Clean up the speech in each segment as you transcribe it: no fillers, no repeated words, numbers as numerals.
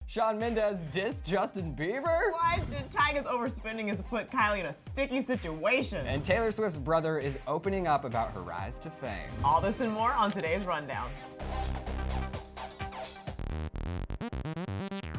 Shawn Mendes dissed Justin Bieber. What? Tyga's overspending has put Kylie in a sticky situation. And Taylor Swift's brother is opening up about her rise to fame. All this and more on today's Rundown.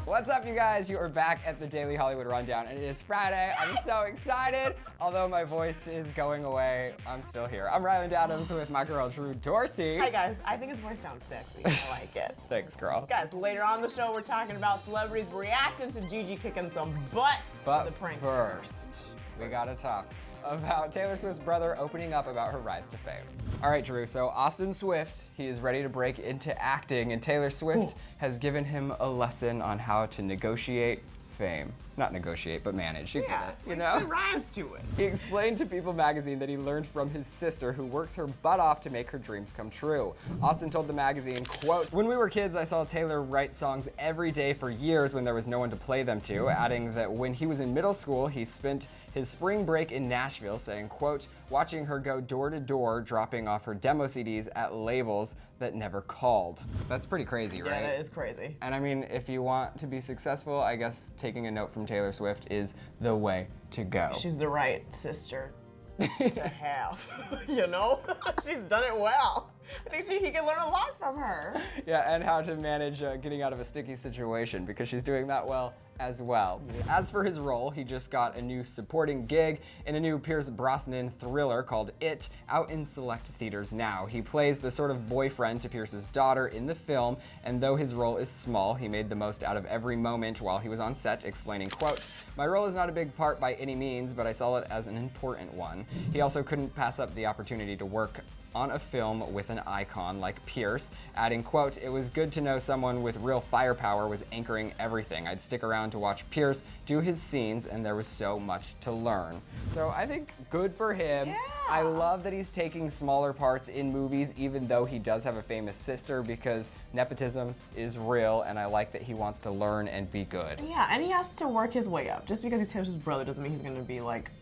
What's up, you guys? You are back at the Daily Hollywood Rundown, and it is Friday. I'm so excited. Although my voice is going away, I'm still here. I'm Ryland Adams with my girl, Drew Dorsey. Hi, guys. I think his voice sounds sexy. I like it. Thanks, girl. Guys, later on the show, we're talking about celebrities reacting to Gigi kicking some butt. But the prank first, we gotta talk about Taylor Swift's brother opening up about her rise to fame. All right, Drew, so Austin Swift, he is ready to break into acting, and Taylor Swift has given him a lesson on how to negotiate fame. Not negotiate, but manage. You get it, you know? To rise to it. He explained to People magazine that he learned from his sister, who works her butt off to make her dreams come true. Austin told the magazine, quote, "When we were kids, I saw Taylor write songs every day for years when there was no one to play them to," adding that when he was in middle school, he spent his spring break in Nashville, saying, quote, "watching her go door to door, dropping off her demo CDs at labels that never called." That's pretty crazy, right? Yeah, that is crazy. And I mean, if you want to be successful, I guess taking a note from Taylor Swift is the way to go. She's the right sister to have, you know? She's done it well. I think he can learn a lot from her. Yeah, and how to manage getting out of a sticky situation, because she's doing that well as well. Yeah. As for his role, he just got a new supporting gig in a new Pierce Brosnan thriller called It, out in select theaters now. He plays the sort of boyfriend to Pierce's daughter in the film, and though his role is small, he made the most out of every moment while he was on set, explaining, quote, "My role is not a big part by any means, but I saw it as an important one." He also couldn't pass up the opportunity to work on a film with an icon like Pierce, adding, quote, "It was good to know someone with real firepower was anchoring everything. I'd stick around to watch Pierce do his scenes, and there was so much to learn." So I think good for him. Yeah. I love that he's taking smaller parts in movies, even though he does have a famous sister, because nepotism is real, and I like that he wants to learn and be good. Yeah, and he has to work his way up. Just because he's Taylor's brother doesn't mean he's gonna be like,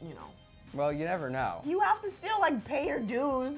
you know. Well, you never know. You have to still like pay your dues.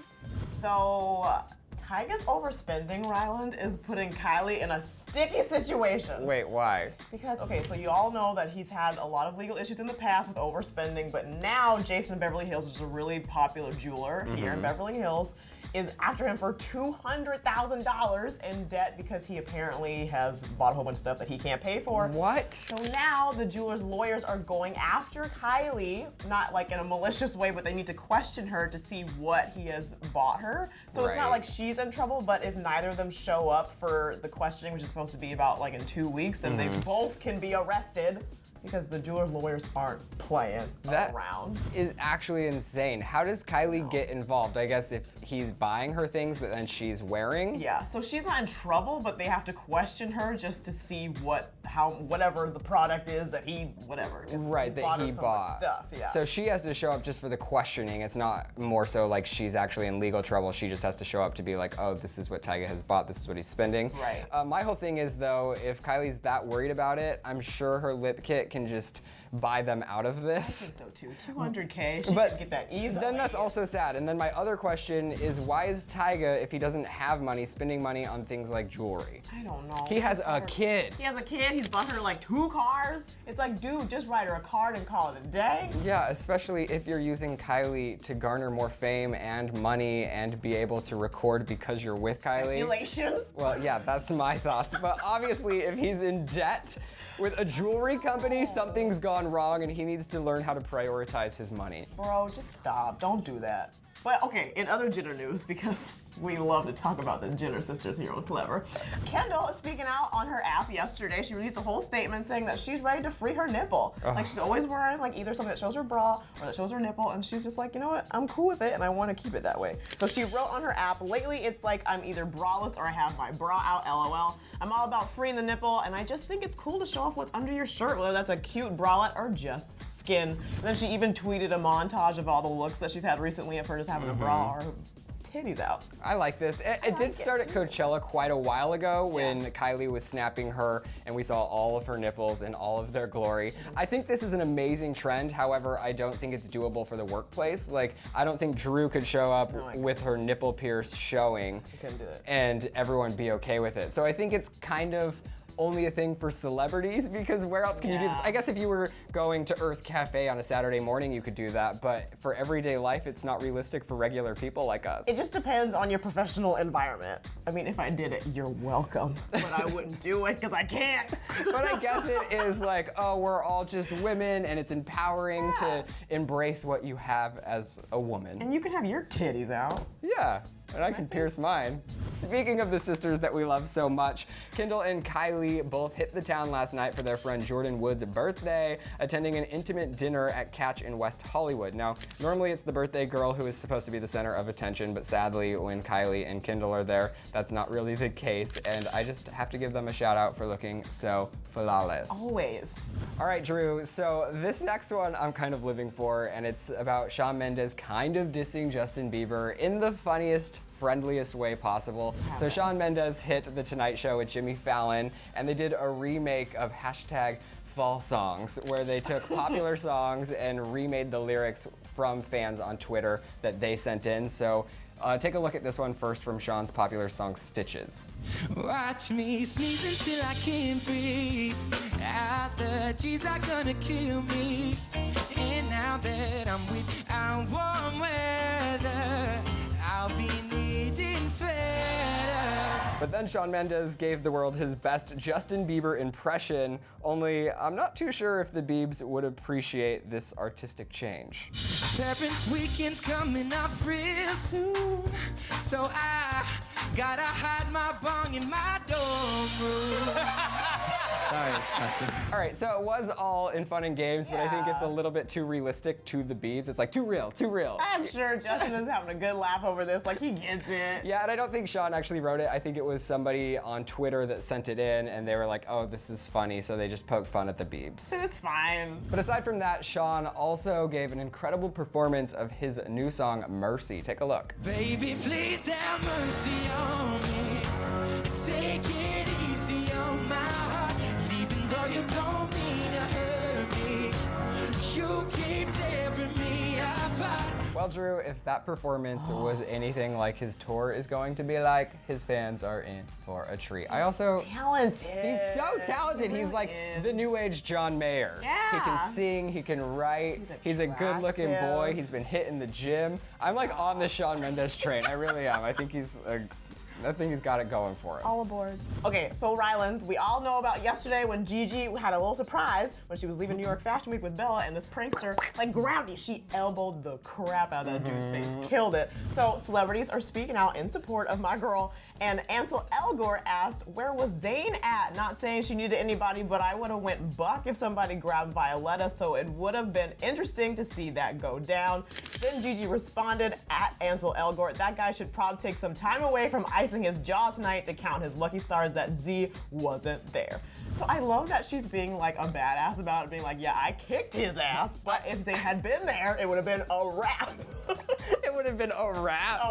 So Tyga's overspending, Ryland, is putting Kylie in a sticky situation. Wait, why? Because, okay, so you all know that he's had a lot of legal issues in the past with overspending, but now Jason Beverly Hills, which is a really popular jeweler here in Beverly Hills, is after him for $200,000 in debt because he apparently has bought a whole bunch of stuff that he can't pay for. What? So now the jeweler's lawyers are going after Kylie, not like in a malicious way, but they need to question her to see what he has bought her. So it's not like she's in trouble, but if neither of them show up for the questioning, which is supposed to be about like in 2 weeks, then they both can be arrested. Because the jeweler's lawyers aren't playing around. That is actually insane. How does Kylie get involved? I guess if he's buying her things that then she's wearing? Yeah, so she's not in trouble, but they have to question her just to see whatever the product is that he, whatever. Right, that he bought. Stuff, yeah. So she has to show up just for the questioning. It's not more so like she's actually in legal trouble. She just has to show up to be like, oh, this is what Tyga has bought. This is what he's spending. Right. My whole thing is, though, if Kylie's that worried about it, I'm sure her lip kit can just buy them out of this. I think so too. $200K, she but can get that easily. Then that's also sad. And then my other question is, why is Tyga, if he doesn't have money, spending money on things like jewelry? I don't know. He has a kid. He has a kid. He's bought her like 2 cars. It's like, dude, just write her a card and call it a day. Yeah, especially if you're using Kylie to garner more fame and money and be able to record because you're with Kylie. Speculation. Well, yeah, that's my thoughts. But obviously, if he's in debt with a jewelry company, something's gone wrong and he needs to learn how to prioritize his money. Bro, just stop. Don't do that. But okay, in other Jenner news, because we love to talk about the Jenner sisters here on Clevver, Kendall is speaking out on her app yesterday. She released a whole statement saying that she's ready to free her nipple. Like, she's always wearing like either something that shows her bra or that shows her nipple, and she's just like, you know what, I'm cool with it and I want to keep it that way. So she wrote on her app, lately it's like I'm either braless or I have my bra out, LOL. I'm all about freeing the nipple, and I just think it's cool to show off what's under your shirt, whether that's a cute bralette or just skin. And then she even tweeted a montage of all the looks that she's had recently of her just having a bra or titties out. I like this. It did start at Coachella quite a while ago when Kylie was snapping her and we saw all of her nipples in all of their glory. I think this is an amazing trend. However, I don't think it's doable for the workplace. Like, I don't think Drew could show up with her nipple pierce showing couldn't do it. and everyone be okay with it. So I think it's kind of only a thing for celebrities, because where else can you do this? I guess if you were going to Earth Cafe on a Saturday morning, you could do that, but for everyday life, it's not realistic for regular people like us. It just depends on your professional environment. I mean, if I did it, you're welcome, but I wouldn't do it because I can't. But I guess it is like, oh, we're all just women, and it's empowering to embrace what you have as a woman. And you can have your titties out. Yeah, and I can pierce mine. Speaking of the sisters that we love so much, Kendall and Kylie both hit the town last night for their friend Jordan Wood's birthday, attending an intimate dinner at Catch in West Hollywood. Now, normally it's the birthday girl who is supposed to be the center of attention, but sadly, when Kylie and Kendall are there, that's not really the case, and I just have to give them a shout out for looking so flawless. Always. All right, Drew, so this next one I'm kind of living for, and it's about Shawn Mendes kind of dissing Justin Bieber in the funniest, friendliest way possible. So Shawn Mendes hit The Tonight Show with Jimmy Fallon, and they did a remake of #Fall Songs, where they took popular songs and remade the lyrics from fans on Twitter that they sent in. So take a look at this one first from Shawn's popular song, Stitches. Watch me sneeze until I can't breathe. Allergies are gonna kill me. And now that I'm without warm weather, I'll be needing sweaters. But then Shawn Mendes gave the world his best Justin Bieber impression, only I'm not too sure if the Biebs would appreciate this artistic change. Parents' weekend's coming up real soon, so I gotta hide my bong in my dorm room. Sorry, Justin. All right, so it was all in fun and games, but I think it's a little bit too realistic to the Biebs. It's like too real, too real. I'm sure Justin is having a good laugh over this, like he gets it. Yeah, and I don't think Shawn actually wrote it. I think it was somebody on Twitter that sent it in, and they were like, oh, this is funny, so they just poked fun at the Biebs. It's fine. But aside from that, Shawn also gave an incredible performance of his new song, Mercy. Take a look. Baby, please have mercy on me. Take it easy on my heart. Even though you don't mean to hurt me, you keep tearing me apart. Well, Drew, if that performance was anything like his tour is going to be like, his fans are in for a treat. I also... Talented. He's so talented. He's like the new age John Mayer. Yeah. He can sing, he can write, he's a good looking boy, he's been hitting the gym. I'm like on the Shawn Mendes train, I really am. I think he's got it going for him. All aboard. Okay, so Ryland, we all know about yesterday when Gigi had a little surprise when she was leaving New York Fashion Week with Bella, and this prankster like grabbed me. She elbowed the crap out of that dude's face, killed it. So celebrities are speaking out in support of my girl, and Ansel Elgort asked, where was Zayn at? Not saying she needed anybody, but I would have went buck if somebody grabbed Violetta, so it would have been interesting to see that go down. Then Gigi responded at Ansel Elgort, that guy should probably take some time away from icing his jaw tonight to count his lucky stars that Z wasn't there. So I love that she's being like a badass about it, being like, yeah, I kicked his ass, but if Zayn had been there, it would have been a wrap. It would have been a wrap.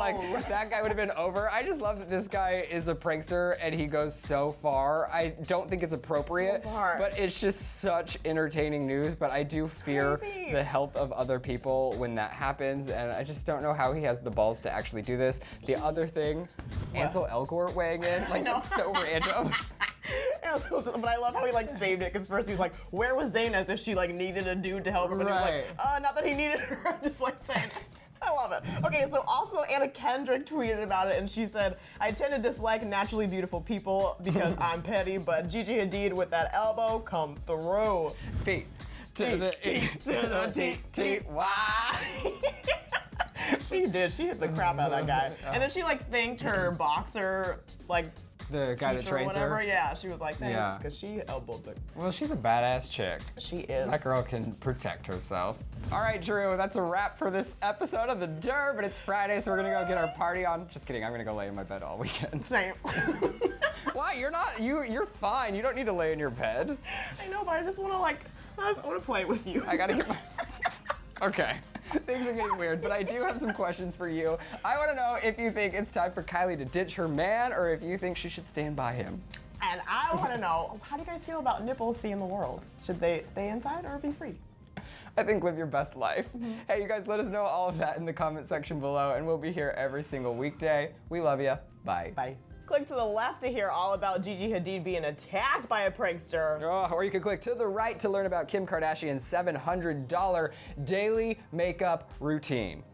That guy would have been over. I just love that this guy is a prankster and he goes so far. I don't think it's appropriate, but it's just such entertaining news. But I do fear the health of other people when that happens, and I just don't know how he has the balls to actually do this. The other thing, Ansel Elgort weighing in, like that's so random. But I love how he like saved it, because first he was like, where was Zayn, as if she like needed a dude to help her, but he was like, not that he needed her, just like saying it. I love it. Okay, so also Anna Kendrick tweeted about it, and she said, I tend to dislike naturally beautiful people because I'm petty, but Gigi Hadid with that elbow come through. Feet to the E to the T, why? She did. She hit the crap out of that guy. And then she like thanked her boxer, like, the guy that trains her. Yeah, she was like, thanks, because she elbowed the... Well, she's a badass chick. She is. That girl can protect herself. All right, Drew, that's a wrap for this episode of The Dirt, but it's Friday, so we're gonna go get our party on. Just kidding, I'm gonna go lay in my bed all weekend. Same. Why? You're not, you're fine. You don't need to lay in your bed. I know, but I just wanna like, I wanna play with you. I gotta get my... Okay. Things are getting weird, but I do have some questions for you. I want to know if you think it's time for Kylie to ditch her man, or if you think she should stand by him. And I want to know, how do you guys feel about nipples seeing the world? Should they stay inside or be free? I think live your best life. Hey, you guys, let us know all of that in the comment section below, and we'll be here every single weekday. We love you. Bye. Bye. Click to the left to hear all about Gigi Hadid being attacked by a prankster. Oh, or you could click to the right to learn about Kim Kardashian's $700 daily makeup routine.